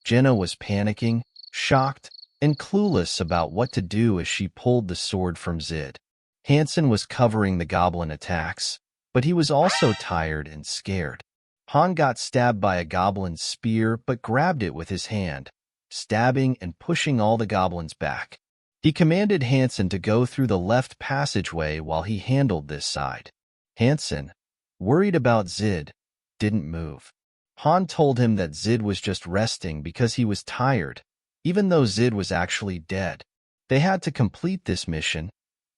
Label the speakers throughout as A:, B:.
A: Jenna was panicking, shocked, and clueless about what to do as she pulled the sword from Zid. Hansen was covering the goblin attacks, but he was also tired and scared. Han got stabbed by a goblin's spear but grabbed it with his hand, stabbing and pushing all the goblins back. He commanded Hansen to go through the left passageway while he handled this side. Hansen, worried about Zid, didn't move. Han told him that Zid was just resting because he was tired, even though Zid was actually dead. They had to complete this mission,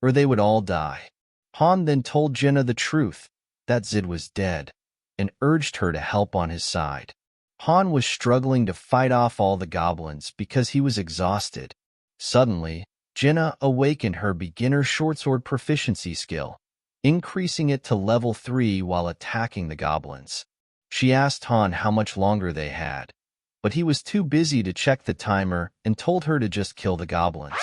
A: or they would all die. Han then told Jenna the truth, that Zid was dead, and urged her to help on his side. Han was struggling to fight off all the goblins because he was exhausted. Suddenly, Jenna awakened her beginner shortsword proficiency skill, increasing it to level 3 while attacking the goblins. She asked Han how much longer they had, but he was too busy to check the timer and told her to just kill the goblins.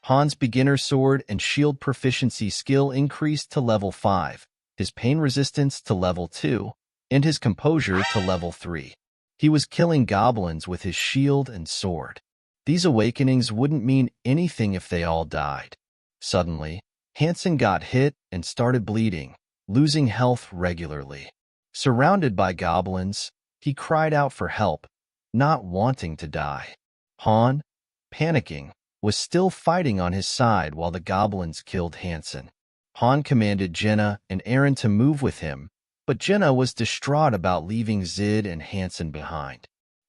A: Han's beginner sword and shield proficiency skill increased to level 5, his pain resistance to level 2, and his composure to level 3. He was killing goblins with his shield and sword. These awakenings wouldn't mean anything if they all died. Suddenly, Hansen got hit and started bleeding, losing health regularly. Surrounded by goblins, he cried out for help, not wanting to die. Han, panicking, was still fighting on his side while the goblins killed Hansen. Han commanded Jenna and Eren to move with him, but Jenna was distraught about leaving Zid and Hansen behind.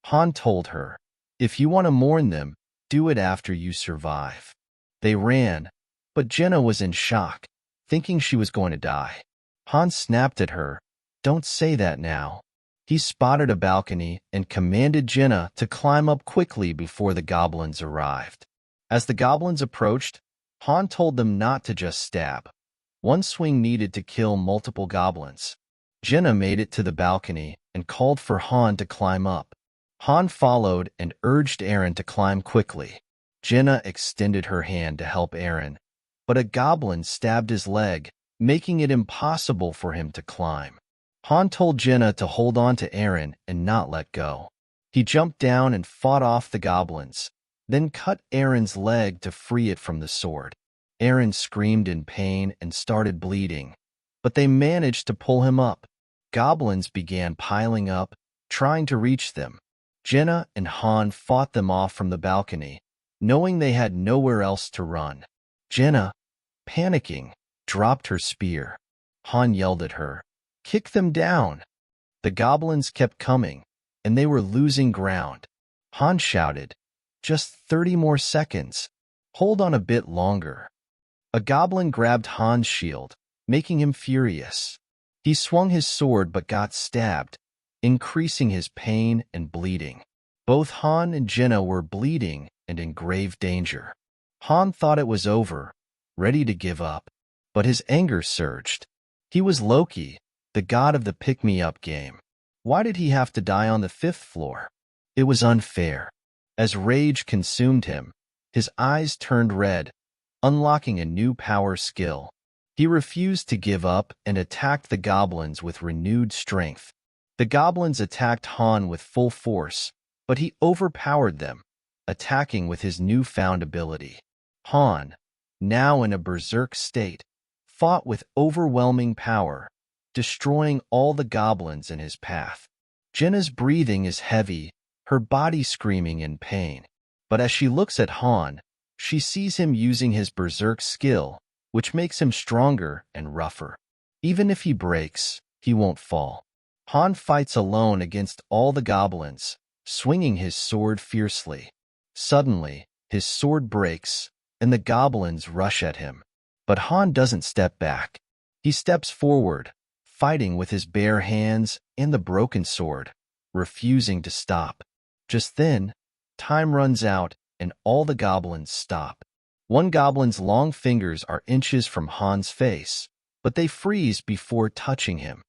A: Han told her, "If you want to mourn them, do it after you survive." They ran, but Jenna was in shock, thinking she was going to die. Han snapped at her, "Don't say that now." He spotted a balcony and commanded Jenna to climb up quickly before the goblins arrived. As the goblins approached, Han told them not to just stab. One swing needed to kill multiple goblins. Jenna made it to the balcony and called for Han to climb up. Han followed and urged Eren to climb quickly. Jenna extended her hand to help Eren, but a goblin stabbed his leg, making it impossible for him to climb. Han told Jenna to hold on to Eren and not let go. He jumped down and fought off the goblins, then cut Eren's leg to free it from the sword. Eren screamed in pain and started bleeding, but they managed to pull him up. Goblins began piling up, trying to reach them. Jenna and Han fought them off from the balcony, knowing they had nowhere else to run. Jenna, panicking, dropped her spear. Han yelled at her, "Kick them down!" The goblins kept coming, and they were losing ground. Han shouted, "Just 30 more seconds. Hold on a bit longer." A goblin grabbed Han's shield, making him furious. He swung his sword but got stabbed, increasing his pain and bleeding. Both Han and Jenna were bleeding and in grave danger. Han thought it was over, ready to give up, but his anger surged. He was Loki, the god of the pick-me-up game. Why did he have to die on the 5th floor? It was unfair. As rage consumed him, his eyes turned red, unlocking a new power skill. He refused to give up and attacked the goblins with renewed strength. The goblins attacked Han with full force, but he overpowered them, attacking with his newfound ability. Han, now in a berserk state, fought with overwhelming power, destroying all the goblins in his path. Jenna's breathing is heavy, her body screaming in pain. But as she looks at Han, she sees him using his berserk skill, which makes him stronger and rougher. Even if he breaks, he won't fall. Han fights alone against all the goblins, swinging his sword fiercely. Suddenly, his sword breaks, and the goblins rush at him. But Han doesn't step back. He steps forward, fighting with his bare hands and the broken sword, refusing to stop. Just then, time runs out and all the goblins stop. One goblin's long fingers are inches from Han's face, but they freeze before touching him.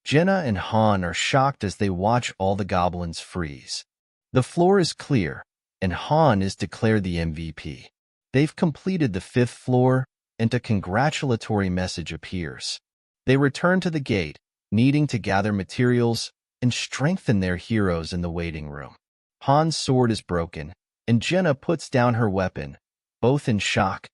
A: Jenna and Han are shocked as they watch all the goblins freeze. The floor is clear, and Han is declared the MVP. They've completed the 5th floor, and a congratulatory message appears. They return to the gate, needing to gather materials and strengthen their heroes in the waiting room. Han's sword is broken, and Jenna puts down her weapon, both in shock,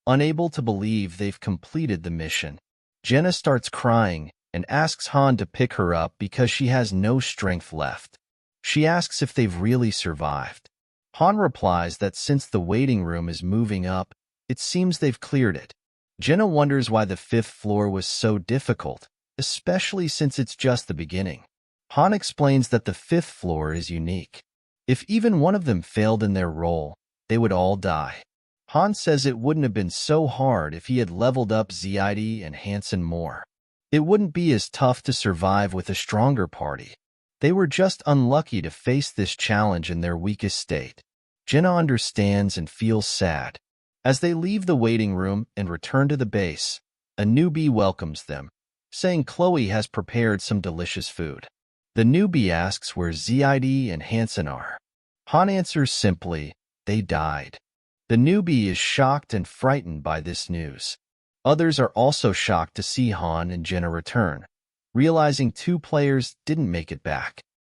A: unable to believe they've completed the mission. Jenna starts crying and asks Han to pick her up because she has no strength left. She asks if they've really survived. Han replies that since the waiting room is moving up, it seems they've cleared it. Jenna wonders why the 5th floor was so difficult, especially since it's just the beginning. Han explains that the 5th floor is unique. If even one of them failed in their role, they would all die. Han says it wouldn't have been so hard if he had leveled up Zid and Hansen more. It wouldn't be as tough to survive with a stronger party. They were just unlucky to face this challenge in their weakest state. Jenna understands and feels sad. As they leave the waiting room and return to the base, a newbie welcomes them, saying Chloe has prepared some delicious food. The newbie asks where Zid and Hansen are. Han answers simply, they died. The newbie is shocked and frightened by this news. Others are also shocked to see Han and Jenna return, realizing 2 players didn't make it back.